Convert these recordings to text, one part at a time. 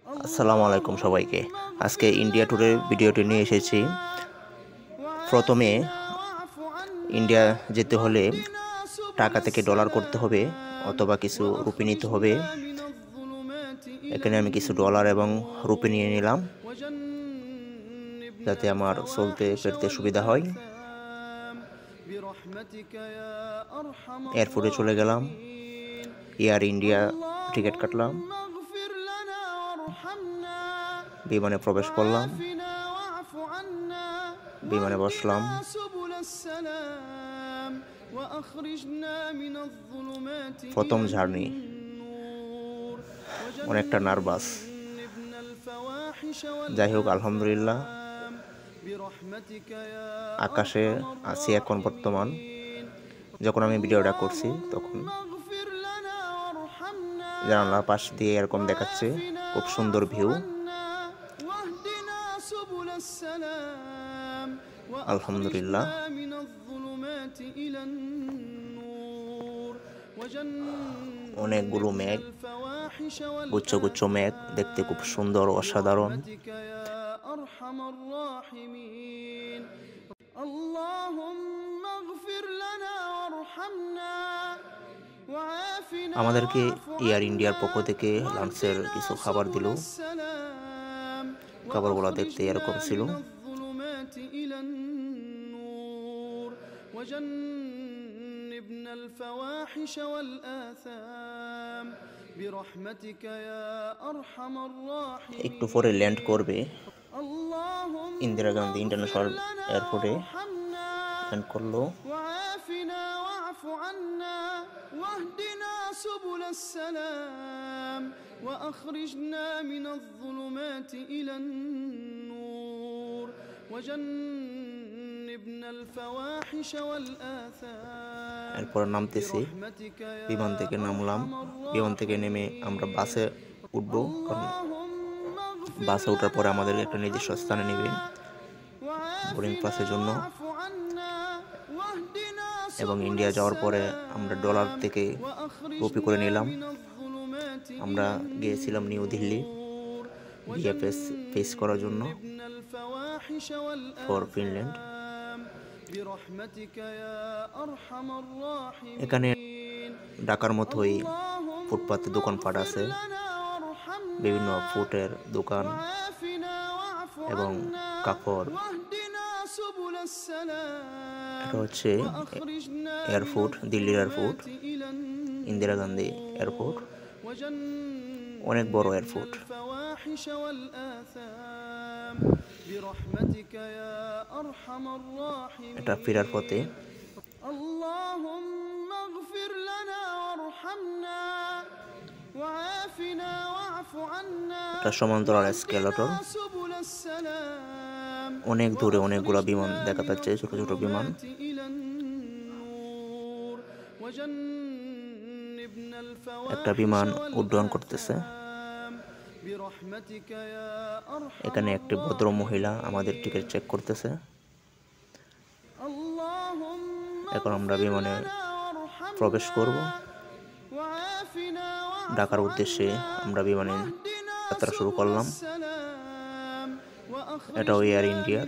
আসসালামু আলাইকুম সবাইকে। আজকে ইন্ডিয়া ট্যুরের ভিডিওটি নিয়ে এসেছি। প্রথমে ইন্ডিয়া যেতে হলে টাকা থেকে ডলার করতে হবে অথবা কিছু রুপি নিতে হবে। এখানে আমি কিছু ডলার এবং রুপি নিয়ে নিলাম যাতে আমার চলতে ফিরতে সুবিধা হয়। এয়ারপোর্টে চলে গেলাম, এয়ার ইন্ডিয়া টিকিট কাটলাম, বিমানে প্রবেশ করলাম, বিমানে বসলাম। প্রথম জার্নি, অনেকটা নার্ভাস, যাই হোক আলহামদুলিল্লাহ। আকাশে আছি এখন বর্তমান। যখন আমি ভিডিওটা করছি তখন জানালার পাশ দিয়ে এরকম দেখাচ্ছে, খুব সুন্দর ভিউ। আলহামদুলিল্লাহ। অনেকগুলো মেঘ, গুচ্ছ গুচ্ছ মেঘ, দেখতে খুব সুন্দর, অসাধারণ। আমাদেরকে এয়ার ইন্ডিয়ার পক্ষ থেকে লাঞ্চের কিছু খাবার দিল। খাবারগুলো দেখতে এরকম ছিল। একটু পরে ল্যান্ড করবে ইন্দিরা গান্ধী ইন্টারন্যাশনাল এয়ারপোর্টে। ল্যান্ড করলো। এরপর নামতেছি, বিমান থেকে নামলাম। বিমান থেকে নেমে আমরা বাসে উঠবো, কারণ বাসে ওঠার পরে আমাদের একটা নির্দিষ্ট স্থানে নেবেন বোর্ডিং ক্লাসের জন্য। এবং ইন্ডিয়া যাওয়ার পরে আমরা ডলার থেকে রুপি করে নিলাম। আমরা গিয়েছিলাম নিউ দিল্লি বিএফএস ফেস করার জন্য ফর ফিনল্যান্ড। এখানে ঢাকার মতোই ফুটপাতে দোকানপাট আছে, বিভিন্ন ফুটের দোকান এবং কাপড়। এটা হচ্ছে এয়ারপোর্ট, দিল্লির এয়ারপোর্ট, ইন্দিরা গান্ধী এয়ারপোর্ট। অনেক বড় এয়ারপোর্ট। এটা ফেরার পথে। এটা সমান্তরাল এসকেলেটর। অনেক দূরে অনেকগুলো বিমান দেখা যাচ্ছে, ছোট ছোট বিমান। একটা বিমান উড্ডয়ন করতেছে। এখানে একটি ভদ্র মহিলা আমাদের টিকিট চেক করতেছে। এখন আমরা বিমানে প্রবেশ করব। ঢাকার উদ্দেশ্যে আমরা বিমানে যাত্রা শুরু করলাম। এটাও এয়ার ইন্ডিয়ার।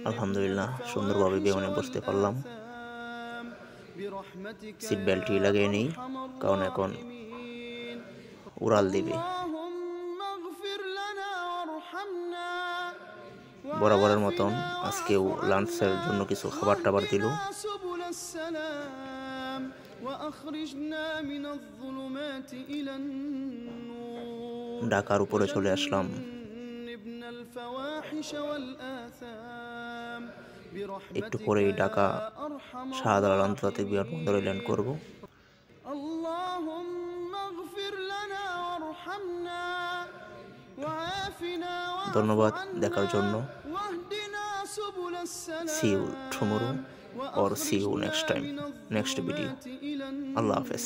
আলহামদুলিল্লাহ, সুন্দরভাবে বিমানে বসতে পারলাম। সিট বেল্টটি লাগিয়ে নেই, কারণ এখন উড়াল দিবে। বরাবরের মতন আজকেও লাঞ্চের জন্য কিছু খাবার টাবার দিল। ঢাকার উপরে চলে আসলাম। একটু পরেই ঢাকা শাহজালাল আন্তর্জাতিক বিমানবন্দরে ল্যান্ড করব। ধন্যবাদ দেখার জন্য। See you tomorrow or see you next time, next video. Allah Hafiz.